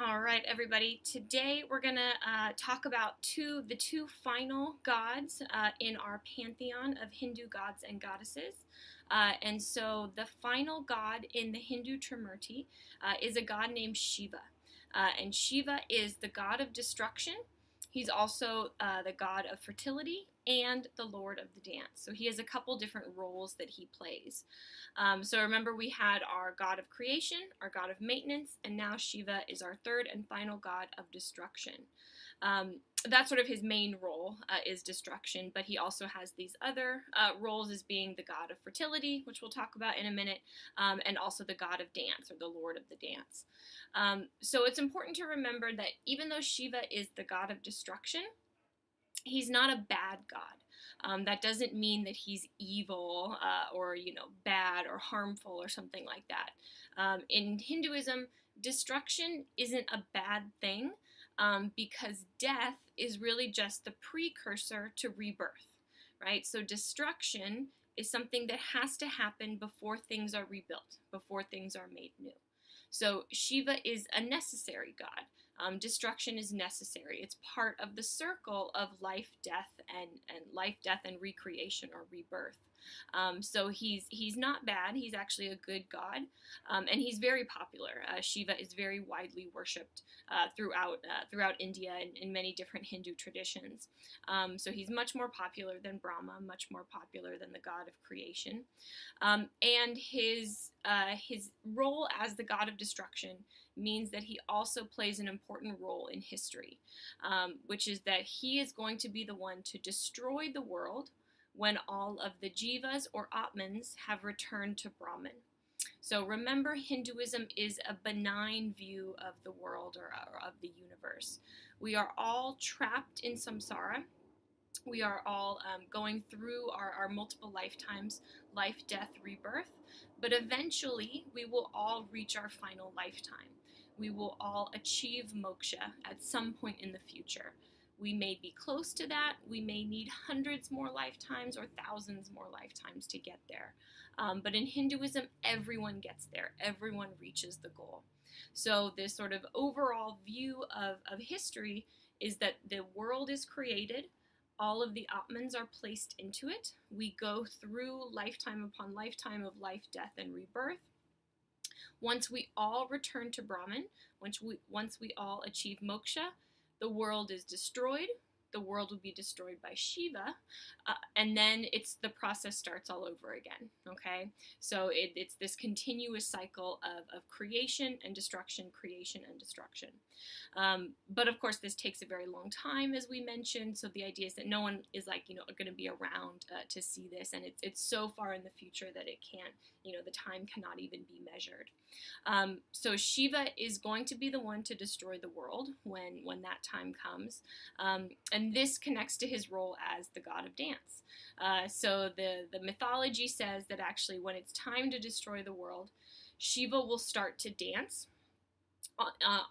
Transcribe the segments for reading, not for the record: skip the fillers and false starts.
All right, everybody. Today we're gonna talk about the two final gods in our pantheon of Hindu gods and goddesses. And so the final god in the Hindu Trimurti is a god named Shiva. And Shiva is the god of destruction. He's also the god of fertility and the lord of the dance. So he has a couple different roles that he plays. So remember, we had our god of creation, our god of maintenance, and now Shiva is our third and final god of destruction. That's sort of his main role, is destruction, but he also has these other roles as being the god of fertility, which we'll talk about in a minute, and also the god of dance, or the lord of the dance. So it's important to remember that even though Shiva is the god of destruction, he's not a bad god. That doesn't mean that he's evil or bad or harmful or something like that. In Hinduism, destruction isn't a bad thing because death is really just the precursor to rebirth, right? So destruction is something that has to happen before things are rebuilt, before things are made new. So Shiva is a necessary god. Destruction is necessary. It's part of the circle of life, death, and recreation or rebirth. So he's not bad. He's actually a good god, and he's very popular. Shiva is very widely worshipped throughout India and in many different Hindu traditions. So he's much more popular than Brahma, much more popular than the god of creation, and his role as the god of destruction means that he also plays an important role in history, which is that he is going to be the one to destroy the world when all of the jivas or atmans have returned to Brahman. So remember, Hinduism is a benign view of the world or of the universe. We are all trapped in samsara. We are all going through our multiple lifetimes, life, death, rebirth, but eventually we will all reach our final lifetime. We will all achieve moksha at some point in the future. We may be close to that. We may need hundreds more lifetimes or thousands more lifetimes to get there. But in Hinduism, everyone gets there. Everyone reaches the goal. So this sort of overall view of history is that the world is created. All of the atmans are placed into it. We go through lifetime upon lifetime of life, death, and rebirth. Once we all return to Brahman, once we all achieve moksha, the world is destroyed. The world will be destroyed by Shiva, and then the process starts all over again, okay? So it's this continuous cycle of creation and destruction, creation and destruction. But of course, this takes a very long time, as we mentioned, so the idea is that no one is going to be around to see this, and it's so far in the future that it can't, the time cannot even be measured. So Shiva is going to be the one to destroy the world when that time comes, and this connects to his role as the god of dance. So the mythology says that actually when it's time to destroy the world, Shiva will start to dance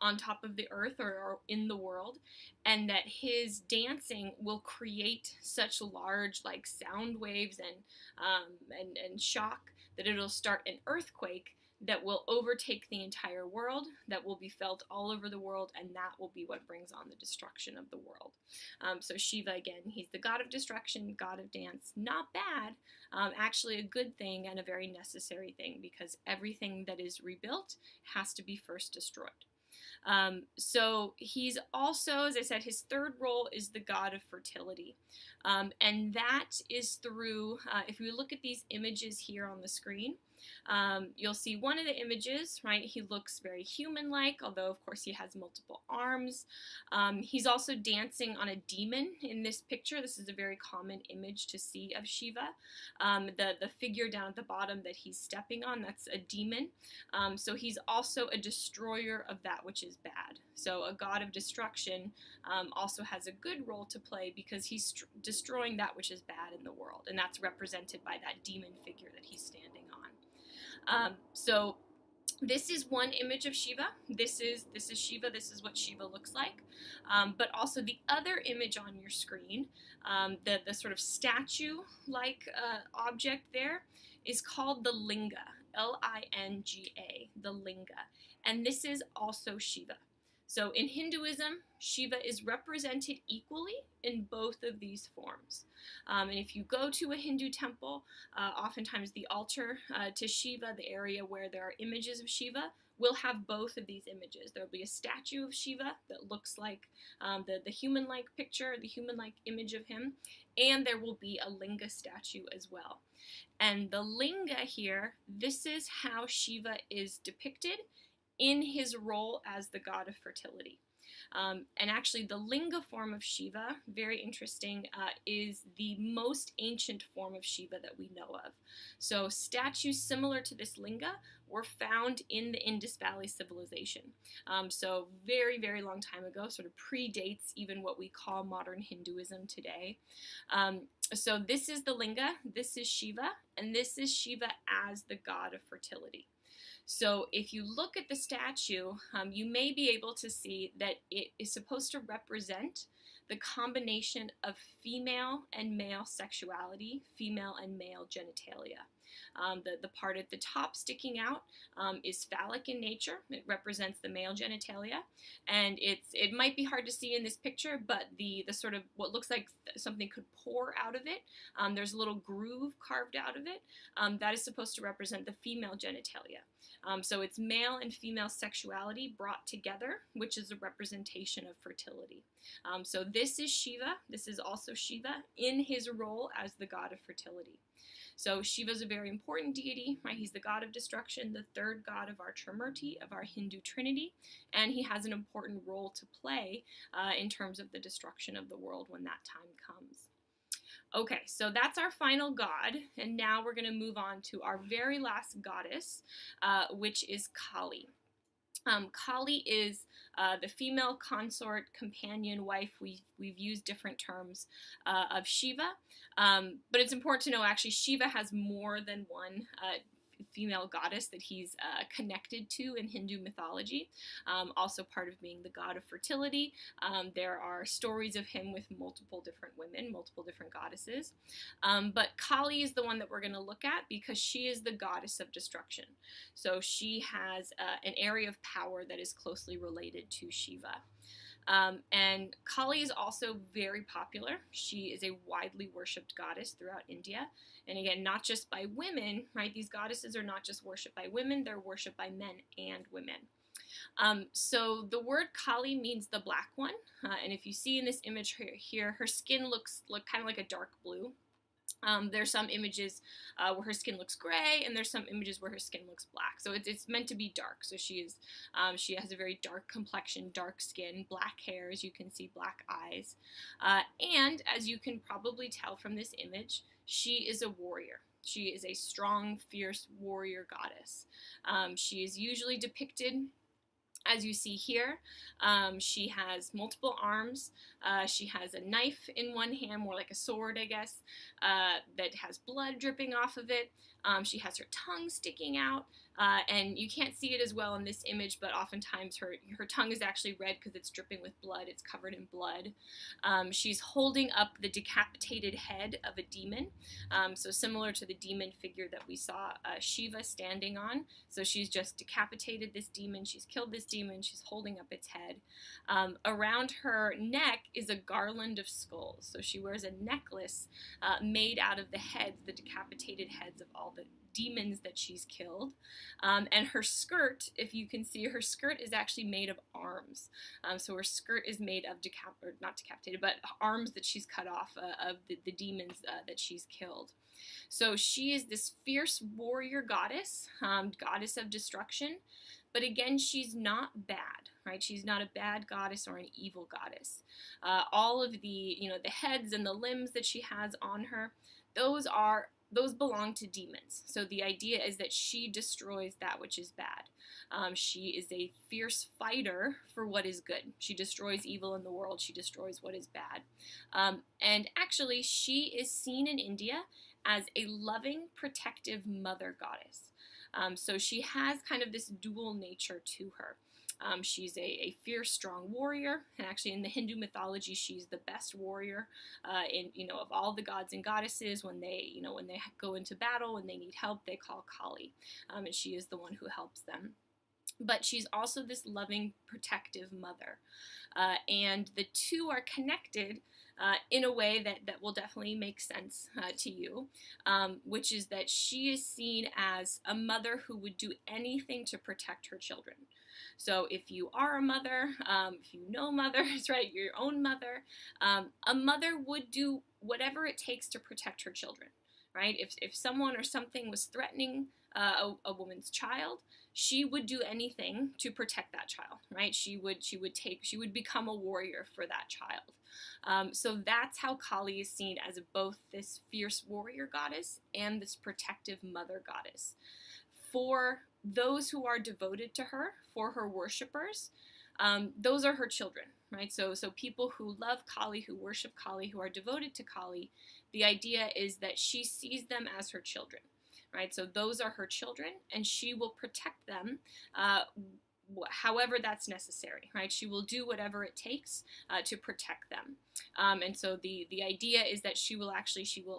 on top of the earth or in the world, and that his dancing will create such large sound waves and shock that it'll start an earthquake that will overtake the entire world, that will be felt all over the world, and that will be what brings on the destruction of the world. So Shiva, again, he's the god of destruction, god of dance. Not bad, actually a good thing and a very necessary thing, because everything that is rebuilt has to be first destroyed. So he's also, as I said, his third role is the god of fertility. And that is through, if we look at these images here on the screen, you'll see one of the images, right? He looks very human-like, although of course he has multiple arms. He's also dancing on a demon in this picture. This is a very common image to see of Shiva. The figure down at the bottom that he's stepping on, that's a demon. So he's also a destroyer of that which is bad. So a god of destruction also has a good role to play because he's destroying that which is bad in the world, and that's represented by that demon figure that he's standing on. So this is one image of Shiva. This is Shiva. This is what Shiva looks like. But also the other image on your screen, the sort of statue-like object there, is called the linga, Linga, the linga, and this is also Shiva. So in Hinduism, Shiva is represented equally in both of these forms. And if you go to a Hindu temple, oftentimes the altar to Shiva, the area where there are images of Shiva, will have both of these images. There will be a statue of Shiva that looks like the human-like picture, the human-like image of him, and there will be a linga statue as well. And the linga here, this is how Shiva is depicted in his role as the god of fertility. And actually, the linga form of Shiva, very interesting, is the most ancient form of Shiva that we know of. So statues similar to this linga were found in the Indus Valley civilization. So very, very long time ago, sort of predates even what we call modern Hinduism today. So this is the linga, this is Shiva, and this is Shiva as the god of fertility. So if you look at the statue, you may be able to see that it is supposed to represent the combination of female and male sexuality, female and male genitalia. The part at the top sticking out is phallic in nature. It represents the male genitalia, and it might be hard to see in this picture, but the sort of what looks like something could pour out of it. There's a little groove carved out of it. That is supposed to represent the female genitalia. So it's male and female sexuality brought together, which is a representation of fertility. So this is Shiva. This is also Shiva in his role as the god of fertility. So Shiva is a very important deity, right? He's the god of destruction, the third god of our Trimurti, of our Hindu trinity, and he has an important role to play in terms of the destruction of the world when that time comes. Okay, so that's our final god, and now we're going to move on to our very last goddess, which is Kali. Kali is the female consort, companion, wife. We've used different terms of Shiva, but it's important to know actually Shiva has more than one female goddess that he's connected to in Hindu mythology. Also part of being the god of fertility. There are stories of him with multiple different women, multiple different goddesses. But Kali is the one that we're going to look at because she is the goddess of destruction. So she has an area of power that is closely related to Shiva. And Kali is also very popular. She is a widely worshipped goddess throughout India. And again, not just by women, right? These goddesses are not just worshipped by women, they're worshipped by men and women. So the word Kali means the black one. And if you see in this image here, her skin looks kind of like a dark blue. There's some images where her skin looks gray, and there's some images where her skin looks black. So it's meant to be dark. So she has a very dark complexion, dark skin, black hair, as you can see, black eyes. And as you can probably tell from this image, she is a warrior. She is a strong, fierce warrior goddess. She is usually depicted as you see here. She has multiple arms. She has a knife in one hand, more like a sword, I guess, that has blood dripping off of it. She has her tongue sticking out, and you can't see it as well in this image, but oftentimes her tongue is actually red because it's dripping with blood. It's covered in blood. She's holding up the decapitated head of a demon, so similar to the demon figure that we saw Shiva standing on. So she's just decapitated this demon. She's killed this demon. She's holding up its head. Around her neck is a garland of skulls. So she wears a necklace made out of the heads, the decapitated heads of all the demons that she's killed. And her skirt, if you can see, her skirt is actually made of arms. So her skirt is made of not decapitated, but arms that she's cut off of the demons that she's killed. So she is this fierce warrior goddess, goddess of destruction. But again, she's not bad, right? She's not a bad goddess or an evil goddess. All of the heads and the limbs that she has on her, those belong to demons. So the idea is that she destroys that which is bad. She is a fierce fighter for what is good. She destroys evil in the world. She destroys what is bad. And actually, she is seen in India as a loving, protective mother goddess. So she has kind of this dual nature to her. She's a fierce, strong warrior, and actually in the Hindu mythology, she's the best warrior of all the gods and goddesses. When they go into battle, when they need help, they call Kali, and she is the one who helps them. but she's also this loving, protective mother. And the two are connected in a way that will definitely make sense to you, which is that she is seen as a mother who would do anything to protect her children. So if you are a mother, if you know mothers, right, your own mother, a mother would do whatever it takes to protect her children, right? If someone or something was threatening a woman's child, she would do anything to protect that child, right? She would become a warrior for that child. So that's how Kali is seen as both this fierce warrior goddess and this protective mother goddess. For those who are devoted to her, for her worshippers, those are her children, right? So people who love Kali, who worship Kali, who are devoted to Kali, the idea is that she sees them as her children, right? So those are her children, and she will protect them however that's necessary, right? She will do whatever it takes to protect them. And so the idea is that she will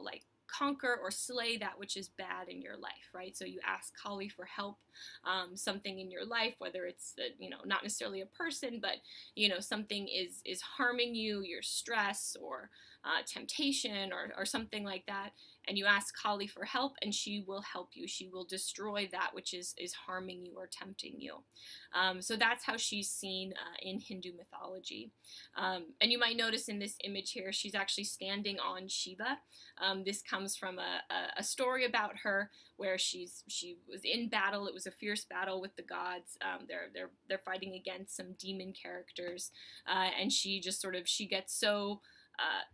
like conquer or slay that which is bad in your life, right? So you ask Kali for help, something in your life, whether it's not necessarily a person, but something is harming you, your stress or temptation or something like that, and you ask Kali for help, and she will help you. She will destroy that which is harming you or tempting you. So that's how she's seen in Hindu mythology. And you might notice in this image here, she's actually standing on Shiva. This comes from a story about her where she was in battle. It was a fierce battle with the gods. They're fighting against some demon characters, and she gets so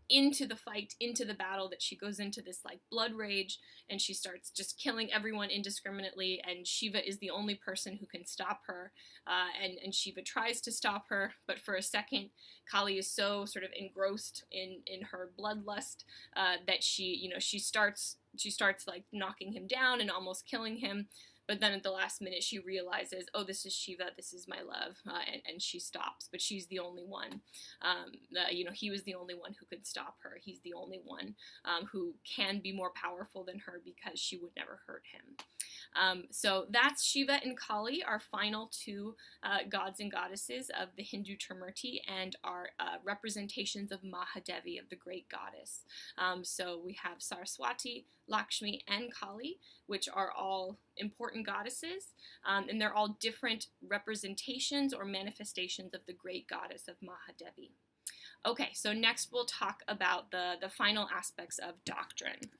into the fight, into the battle, that she goes into this like blood rage, and she starts just killing everyone indiscriminately, and Shiva is the only person who can stop her, and Shiva tries to stop her, but for a second Kali is so sort of engrossed in her bloodlust that she starts like knocking him down and almost killing him. But then at the last minute, she realizes, oh, this is Shiva, this is my love, and she stops. But she's the only one. He was the only one who could stop her. He's the only one who can be more powerful than her, because she would never hurt him. So that's Shiva and Kali, our final two gods and goddesses of the Hindu Trimurti, and our representations of Mahadevi, of the great goddess. So we have Saraswati, Lakshmi, and Kali, which are all important goddesses, and they're all different representations or manifestations of the great goddess of Mahadevi. Okay, so next we'll talk about the final aspects of doctrine.